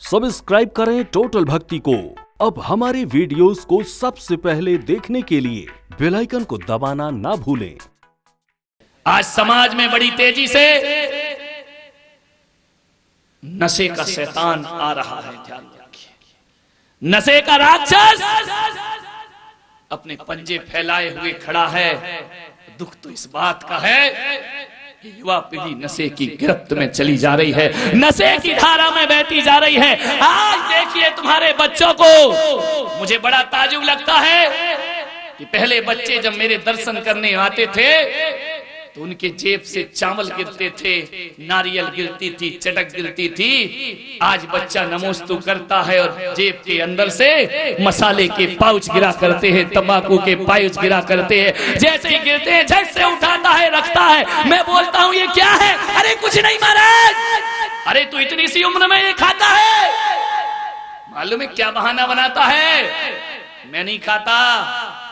Subscribe करें total भक्ति को। अब हमारे वीडियोस को सबसे पहले देखने के लिए बेल आइकन को दबाना ना भूलें। आज समाज में बड़ी तेजी से नशे का शैतान आ रहा है, ध्यान रखिए। नशे का राक्षस अपने पंजे फैलाए हुए खड़ा है। दुख तो इस बात का है कि युवा पीढ़ी नशे की गिरफ्त में चली जा रही है, नशे की धारा में बहती जा रही है। आज देखिए तुम्हारे बच्चों को, मुझे बड़ा ताजुब लगता है कि पहले बच्चे जब मेरे दर्शन करने आते थे तो उनके जेब से चावल गिरते थे, नारियल गिरती थी, चटक गिरती थी। आज बच्चा नमोस्तु करता है और जेब के अंदर से मसाले के पाउच गिरा करते हैं, तंबाकू के पाउच गिरा करते हैं। जैसे ही गिरते हैं झट से उठाता है, रखता है। मैं बोलता हूँ ये क्या है? अरे कुछ नहीं महाराज। अरे तू इतनी सी उम्र में ये खाता है? मालूम है क्या बहाना बनाता है? मैं नहीं खाता,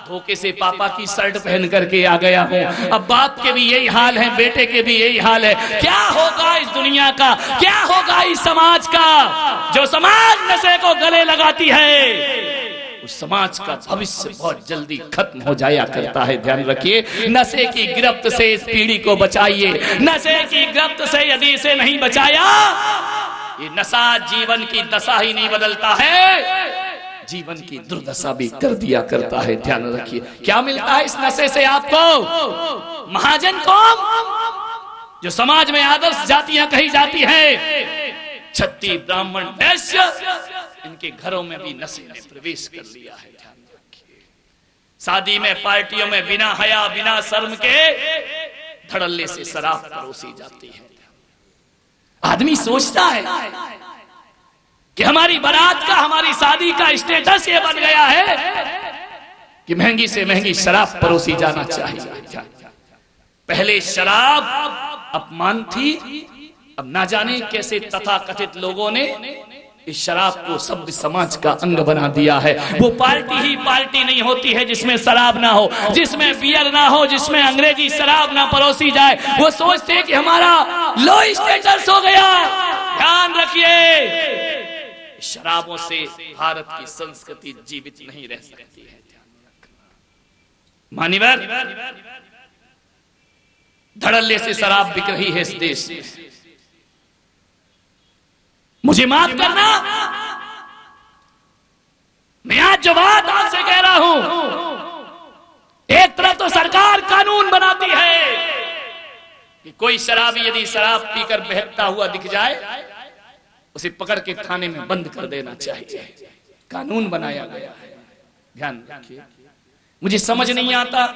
धोखे से पापा की शर्ट पहन करके आ गया हूँ। अब बाप के भी यही हाल है, बेटे के भी यही हाल है। क्या होगा इस दुनिया का, क्या होगा इस समाज का? जो समाज नशे को गले लगाती है उस समाज का भविष्य बहुत जल्दी खत्म हो जाया करता है। ध्यान रखिए, नशे की गिरफ्त से इस पीढ़ी को बचाइए। नशे की गिरफ्त से यदि इसे नहीं बचाया, ये नशा जीवन की दशा ही नहीं बदलता है, जीवन की दुर्दशा भी कर दिया करता है। ध्यान रखिए, क्या मिलता है इस नशे से आपको? महाजन कौम, जो समाज में आदर्श जातियां कही जाती है, छत्ती ब्राह्मण वैश्य, इनके घरों में भी नशे ने प्रवेश कर लिया है। ध्यान रखिए, शादी में पार्टियों में बिना हया बिना शर्म के धड़ल्ले से शराब परोसी जाती है। आदमी सोचता है कि हमारी बारात का, हमारी शादी का स्टेटस ये बन गया है कि महंगी से महंगी शराब परोसी जाना चाहिए। पहले शराब अपमान थी, अब ना जाने कैसे तथाकथित लोगों ने इस शराब को सभ्य समाज का अंग बना दिया है। वो पार्टी ही पार्टी नहीं होती है जिसमें शराब ना हो, जिसमें बियर ना हो, जिसमें अंग्रेजी शराब ना परोसी जाए। वो सोचते हैं कि हमारा लो स्टेटस हो गया। ध्यान रखिए, शराबों से भारत की संस्कृति जीवित नहीं रह सकती है। मान्यवर, धड़ल्ले से शराब बिक रही है इस देश में। मुझे माफ करना, मैं आज जो बात आपसे कह रहा हूं, एक तरफ तो सरकार कानून बनाती है कि कोई शराबी यदि शराब पीकर बहकता हुआ दिख जाए उसे पकड़ के थाने में बंद कर देना चाहिए, कानून बनाया गया है। ध्यान रखिए, मुझे समझ नहीं आता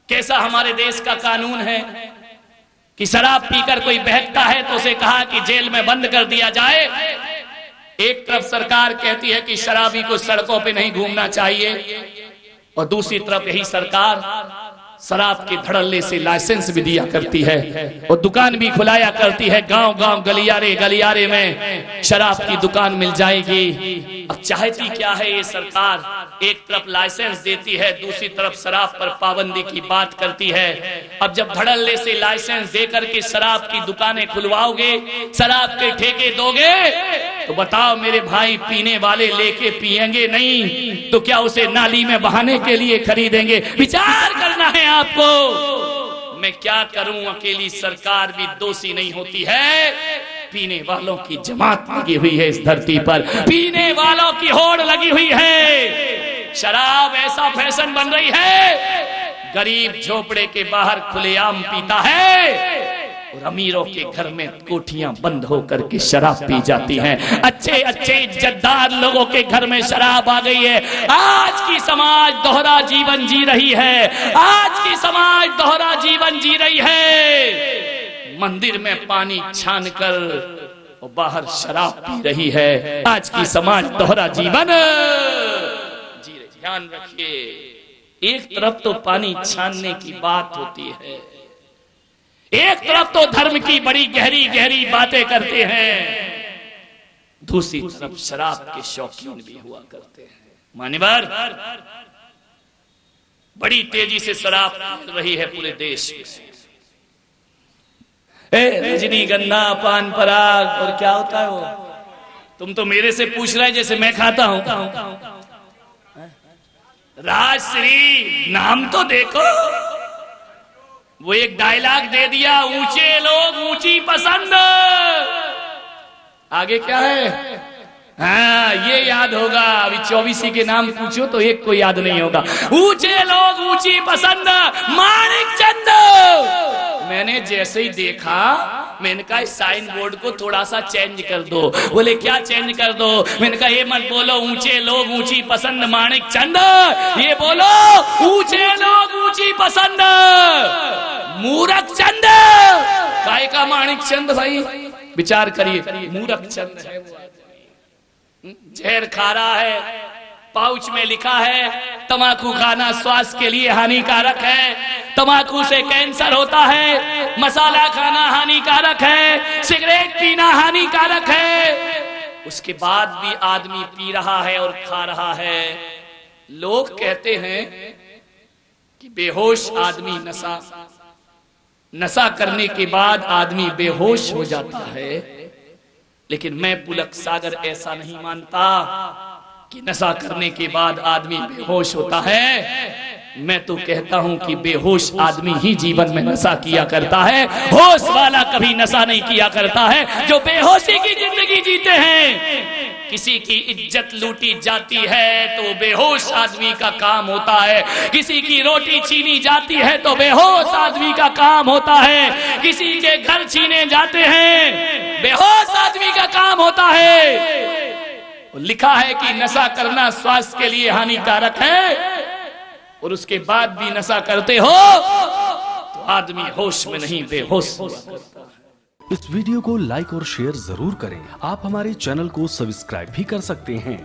कैसा हमारे देश का कानून है कि शराब पीकर कोई बहकता है तो उसे कहा कि जेल में बंद कर दिया जाए। एक तरफ सरकार कहती है कि शराबी को सड़कों पे नहीं घूमना चाहिए और दूसरी तरफ यही सरकार शराब के धड़ल्ले से लाइसेंस भी दिया करती है और दुकान भी खुलाया करती है। गांव गांव गलियारे गलियारे में शराब की दुकान मिल जाएगी। अब चाहती क्या है ये सरकार? एक तरफ लाइसेंस देती है, दूसरी तरफ शराब पर पाबंदी की बात करती है। अब जब धड़ल्ले से लाइसेंस देकर के शराब की दुकानें खुलवाओगे, शराब के ठेके दोगे, तो बताओ मेरे भाई, पीने वाले लेके पिएंगे नहीं तो क्या उसे नाली में बहाने के लिए खरीदेंगे? विचार करना है आपको। मैं क्या करूं, अकेली सरकार भी दोषी नहीं होती है। पीने वालों की जमात लगी हुई है इस धरती पर, पीने वालों की होड़ लगी हुई है। शराब ऐसा फैशन बन रही है, गरीब झोपड़े के बाहर खुलेआम पीता है और अमीरों के घर में कोठियां बंद होकर के शराब पी जाती हैं। अच्छे अच्छे इज्जतदार लोगों के घर में शराब आ गई है। आज की समाज दोहरा जीवन जी रही है, आज की समाज दोहरा जीवन जी रही है। मंदिर में पानी छान कर और बाहर शराब पी रही है। आज की समाज दोहरा जीवन जी रही। ध्यान रखिए, एक तरफ तो पानी छानने की बात होती है, एक तरफ तो धर्म की बड़ी गहरी गहरी बातें करते हैं, दूसरी तरफ शराब के शौकीन भी हुआ करते हैं। मान्यवर, बड़ी तेजी से शराब फैल रही है पूरे देश में। रजनीगंधा, पान पराग और क्या होता है वो तुम तो मेरे से पूछ रहे जैसे मैं खाता हूं। राजश्री नाम तो देखो, वो एक डायलॉग दे दिया, ऊंचे लोग ऊंची पसंद। आगे क्या है? हाँ ये याद होगा। अभी 24 के नाम पूछो तो एक को याद नहीं होगा। ऊंचे लोग ऊंची पसंद, माणिक चंद। मैंने जैसे ही देखा, मैंने कहा इस साइन बोर्ड को थोड़ा सा चेंज कर दो। बोले क्या चेंज कर दो? मैंने कहा ये मत बोलो ऊंचे लोग ऊंची पसंद माणिक चंद, ये बोलो ऊंचे लोग ऊंची पसंद मूरख चंद। काय का माणिक चंद भाई? विचार करिए, मूरख चंद है वो। जहर खा रहा है, पाउच में लिखा है तंबाकू खाना स्वास्थ्य के लिए हानिकारक है, तंबाकू से कैंसर होता है, मसाला खाना हानिकारक है, सिगरेट पीना हानिकारक है। उसके बाद भी आदमी पी रहा है और खा रहा है। लोग कहते हैं कि बेहोश आदमी नशा करने के बाद आदमी बेहोश हो जाता है, लेकिन मैं पुलक सागर ऐसा नहीं मानता कि नशा करने के बाद आदमी बेहोश होता है। मैं तो कहता हूं कि बेहोश आदमी ही जीवन में नशा किया करता है, होश वाला कभी नशा नहीं किया करता है। जो बेहोशी की जिंदगी जीते हैं, किसी की इज्जत लूटी जाती है तो बेहोश आदमी का काम होता है, किसी की रोटी छीनी जाती है तो बेहोश आदमी का काम होता है, किसी के घर छीने जाते हैं बेहोश आदमी का काम होता है। लिखा है कि नशा करना स्वास्थ्य के लिए हानिकारक है, और उसके बाद भी नशा करते हो तो आदमी होश में नहीं बेहोश हुआ करता है। इस वीडियो को लाइक और शेयर जरूर करें। आप हमारे चैनल को सब्सक्राइब भी कर सकते हैं।